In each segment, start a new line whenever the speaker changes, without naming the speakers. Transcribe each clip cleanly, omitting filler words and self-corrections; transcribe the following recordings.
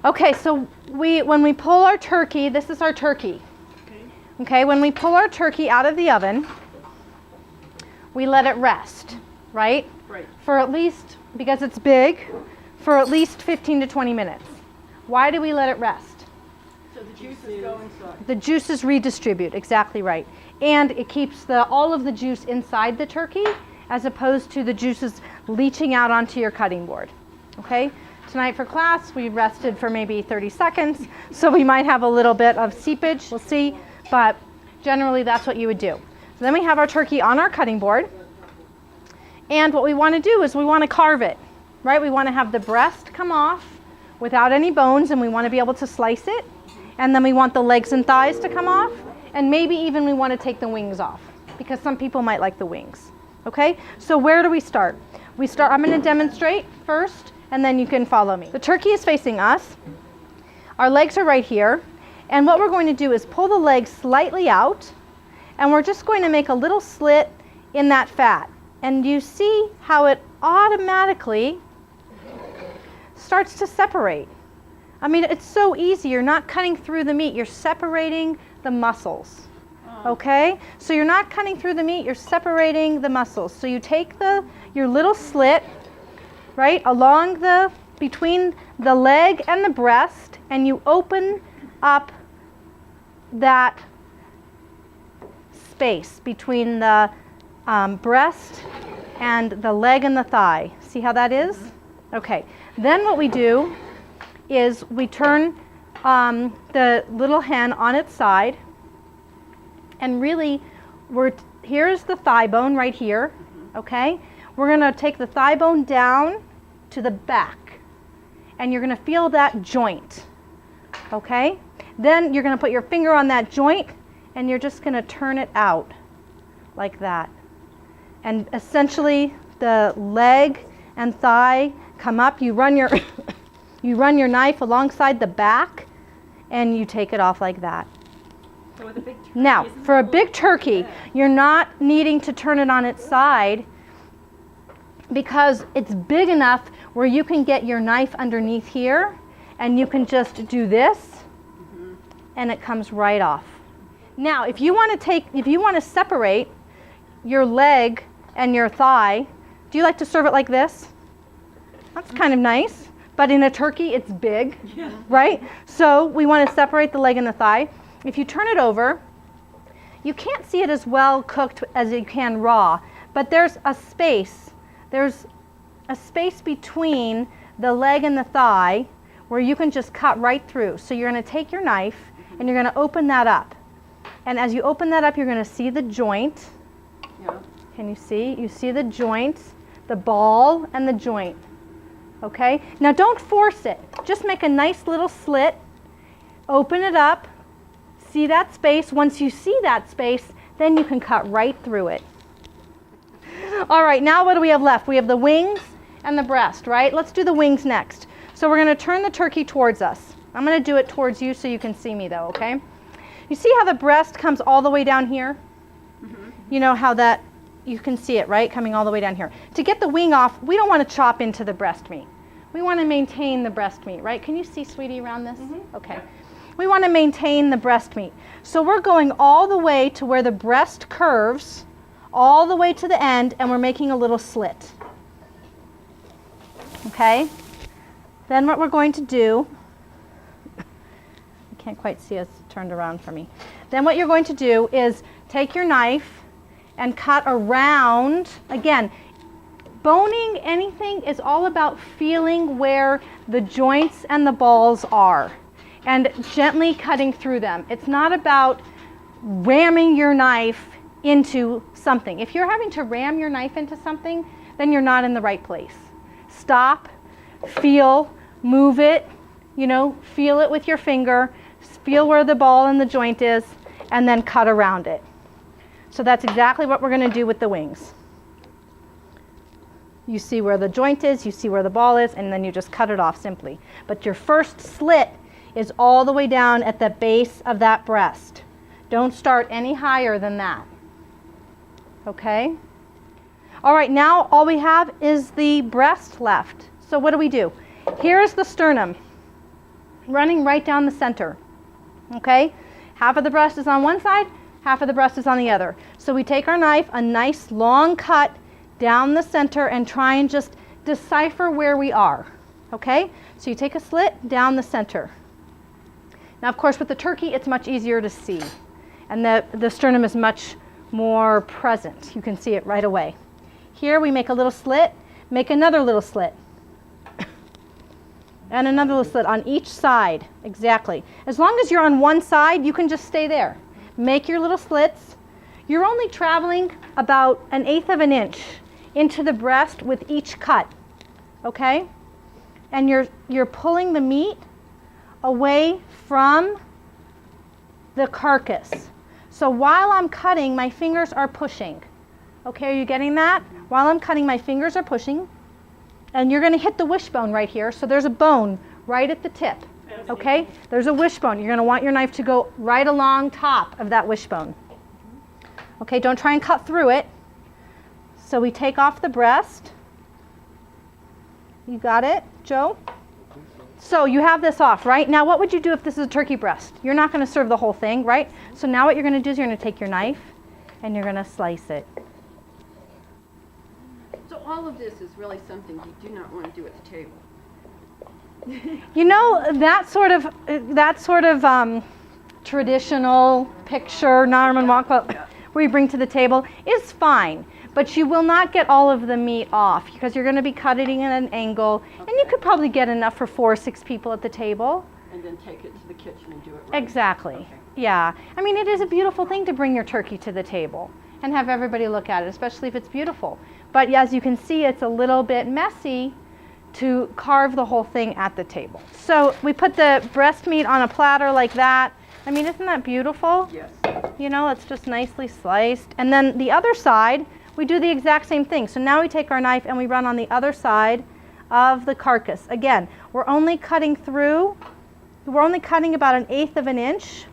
Okay, so when we pull our turkey, this is our turkey. Okay, when we pull our turkey out of the oven, we let it rest, right?
Right.
For at least, because it's big, for at least 15 to 20 minutes. Why do we let it rest?
So the juices go inside.
The juices redistribute, exactly right. And it keeps all of the juice inside the turkey as opposed to the juices leaching out onto your cutting board. Okay? Tonight for class, we rested for maybe 30 seconds, so we might have a little bit of seepage, we'll see, but generally that's what you would do. So then we have our turkey on our cutting board, and what we want to do is we want to carve it, right? We want to have the breast come off without any bones, and we want to be able to slice it, and then we want the legs and thighs to come off, and maybe even we want to take the wings off, because some people might like the wings. Okay, so where do we start? I'm going to demonstrate first, and then you can follow me. The turkey is facing us. Our legs are right here. And what we're going to do is pull the legs slightly out, and we're just going to make a little slit in that fat. And you see how it automatically starts to separate. I mean, it's so easy. You're not cutting through the meat. You're separating the muscles. Okay? So you're not cutting through the meat. You're separating the muscles. So you take your little slit, right, between the leg and the breast, and you open up that space between the breast and the leg and the thigh. See how that is? Okay. Then what we do is we turn the little hen on its side, and really here's the thigh bone right here. Okay? We're going to take the thigh bone down to the back, and you're going to feel that joint. Okay? Then you're going to put your finger on that joint, and you're just going to turn it out like that. And essentially the leg and thigh come up. You run your you run your knife alongside the back, and you take it off like that.
So with a big turkey,
now, for a big turkey, you're not needing to turn it on its side, because it's big enough where you can get your knife underneath here, and you can just do this, and it comes right off. Now, if you want to separate your leg and your thigh, do you like to serve it like this? That's kind of nice, but in a turkey, it's big, right? So we want to separate the leg and the thigh. If you turn it over, you can't see it as well cooked as you can raw, but there's a space. There's a space between the leg and the thigh where you can just cut right through. So you're going to take your knife and you're going to open that up. And as you open that up, you're going to see the joint.
Yeah.
Can you see? You see the joint, the ball and the joint. Okay? Now don't force it. Just make a nice little slit. Open it up. See that space. Once you see that space, then you can cut right through it. All right, now what do we have left? We have the wings and the breast, right? Let's do the wings next. So we're going to turn the turkey towards us. I'm going to do it towards you so you can see me though, okay? You see how the breast comes all the way down here? You know how that, you can see it, right? Coming all the way down here. To get the wing off, we don't want to chop into the breast meat. We want to maintain the breast meat, right? Can you see, sweetie, around this? Okay. We want to maintain the breast meat. So we're going all the way to where the breast curves, all the way to the end, and we're making a little slit. Okay? Then what we're going to do, you can't quite see us turned around for me. Then what you're going to do is take your knife and cut around. Again, boning anything is all about feeling where the joints and the balls are and gently cutting through them. It's not about ramming your knife into something. If you're having to ram your knife into something, then you're not in the right place. Stop, feel, move it, feel it with your finger, feel where the ball and the joint is, and then cut around it. So that's exactly what we're going to do with the wings. You see where the joint is, you see where the ball is, and then you just cut it off simply. But your first slit is all the way down at the base of that breast. Don't start any higher than that. Okay? All right, now all we have is the breast left. So what do? Here's the sternum. running right down the center. Okay? Half of the breast is on one side, half of the breast is on the other. So we take our knife, a nice long cut down the center, and try and just decipher where we are. Okay? So you take a slit down the center. Now, of course, with the turkey, it's much easier to see. And the sternum is much more present. You can see it right away. Here we make a little slit, make another little slit. And another little slit on each side, exactly. As long as you're on one side, you can just stay there. Make your little slits. You're only traveling about 1/8 of an inch into the breast with each cut, okay? And you're pulling the meat away from the carcass. So while I'm cutting, my fingers are pushing. Okay, are you getting that? While I'm cutting, my fingers are pushing. And you're going to hit the wishbone right here. So there's a bone right at the tip. Okay? There's a wishbone. You're going to want your knife to go right along top of that wishbone. Okay, don't try and cut through it. So we take off the breast. You got it, Joe? So you have this off, right? Now what would you do if this is a turkey breast? You're not going to serve the whole thing, right? So now what you're going to do is you're going to take your knife and you're going to slice it.
So all of this is really something you do not want to do at the table.
You know, that sort of traditional picture, Norman Rockwell, where you bring to the table is fine. But you will not get all of the meat off because you're going to be cutting at an angle. Okay. And you could probably get enough for 4 or 6 people at the table.
And then take it to the kitchen and do it right.
Exactly.
Okay.
Yeah. I mean, it is a beautiful thing to bring your turkey to the table and have everybody look at it, especially if it's beautiful. But as you can see, it's a little bit messy to carve the whole thing at the table. So we put the breast meat on a platter like that. I mean, isn't that beautiful?
Yes.
You know, it's just nicely sliced. And then the other side, we do the exact same thing. So now we take our knife and we run on the other side of the carcass. Again, we're only cutting about 1/8 of an inch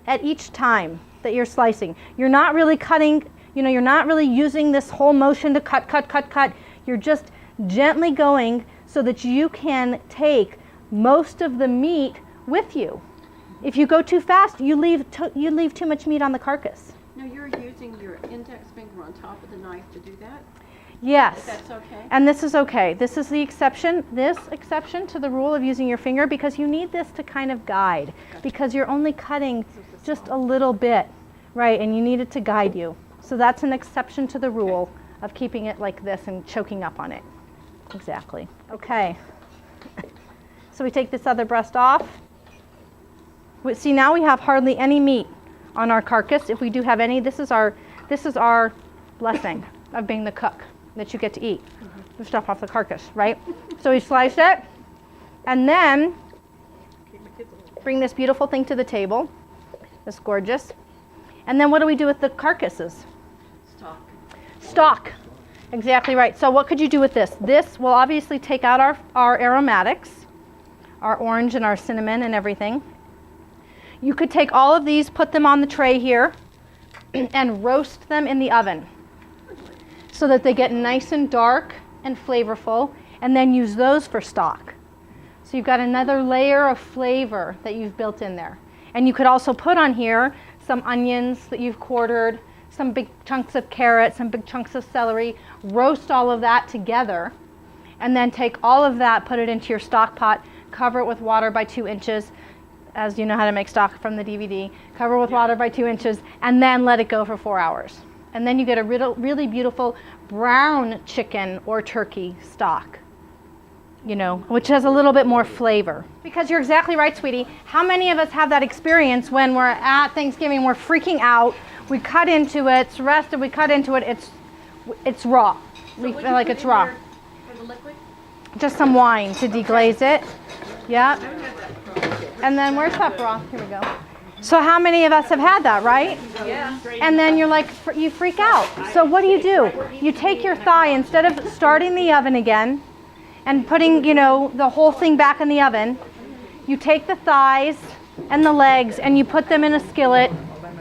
at each time that you're slicing. You're not really cutting, you know, you're not really using this whole motion to cut, cut, cut, cut. You're just gently going so that you can take most of the meat with you. If you go too fast, you leave too much meat on the carcass.
Now you're using your index finger on top of the knife to do that?
Yes.
That's okay?
And this is okay. This is the exception, to the rule of using your finger, because you need this to kind of guide, because you're only cutting just a little bit, right, and you need it to guide you. So that's an exception to the rule of keeping it like this and choking up on it. Exactly. Okay. So we take this other breast off. See, now we have hardly any meat on our carcass. If we do have any, this is our blessing of being the cook, that you get to eat the stuff off the carcass, right? So we slice it, and then bring this beautiful thing to the table. It's gorgeous. And then what do we do with the carcasses? Stock. Exactly right. So what could you do with this? This will obviously take out our aromatics, our orange and our cinnamon and everything. You could take all of these, put them on the tray here, and roast them in the oven so that they get nice and dark and flavorful, and then use those for stock. So you've got another layer of flavor that you've built in there. And you could also put on here some onions that you've quartered, some big chunks of carrot, some big chunks of celery, roast all of that together, and then take all of that, put it into your stock pot, cover it with water by 2 inches, as you know how to make stock from the DVD, cover with water by 2 inches, and then let it go for 4 hours. And then you get a really beautiful brown chicken or turkey stock, you know, which has a little bit more flavor. Because you're exactly right, sweetie. How many of us have that experience when we're at Thanksgiving, we're freaking out, we cut into it, it's rested, we cut into it, it's raw.
So
we feel like it's raw.
For the liquid?
Just some wine to deglaze it. Yeah. And then where's that broth? Here we go. So how many of us have had that, right?
Yeah.
And then you're like, you freak out. So what do? You take your thigh, instead of starting the oven again and putting, you know, the whole thing back in the oven, you take the thighs and the legs and you put them in a skillet,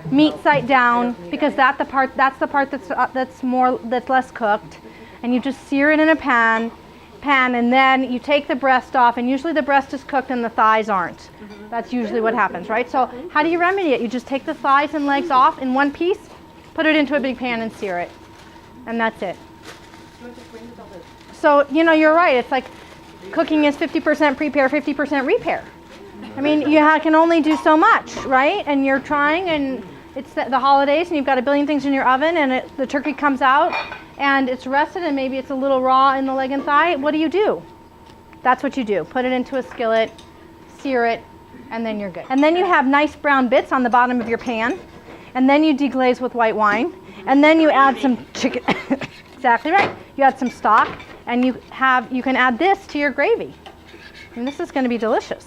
meat side down, because that's the part that's less cooked, and you just sear it in a pan, pan, and then you take the breast off, and usually the breast is cooked and the thighs aren't. That's usually what happens, right? So how do you remedy it? You just take the thighs and legs off in one piece, put it into a big pan and sear it. And that's it. So, you know, you're right. It's like cooking is 50% prepare, 50% repair. I mean, you can only do so much, right? And you're trying, and it's the holidays, and you've got a billion things in your oven, and the turkey comes out, and it's rested, and maybe it's a little raw in the leg and thigh. What do? That's what you do. Put it into a skillet, sear it, and then you're good. And then you have nice brown bits on the bottom of your pan, and then you deglaze with white wine, and then you add some chicken. Exactly right. You add some stock, and you can add this to your gravy. And this is going to be delicious.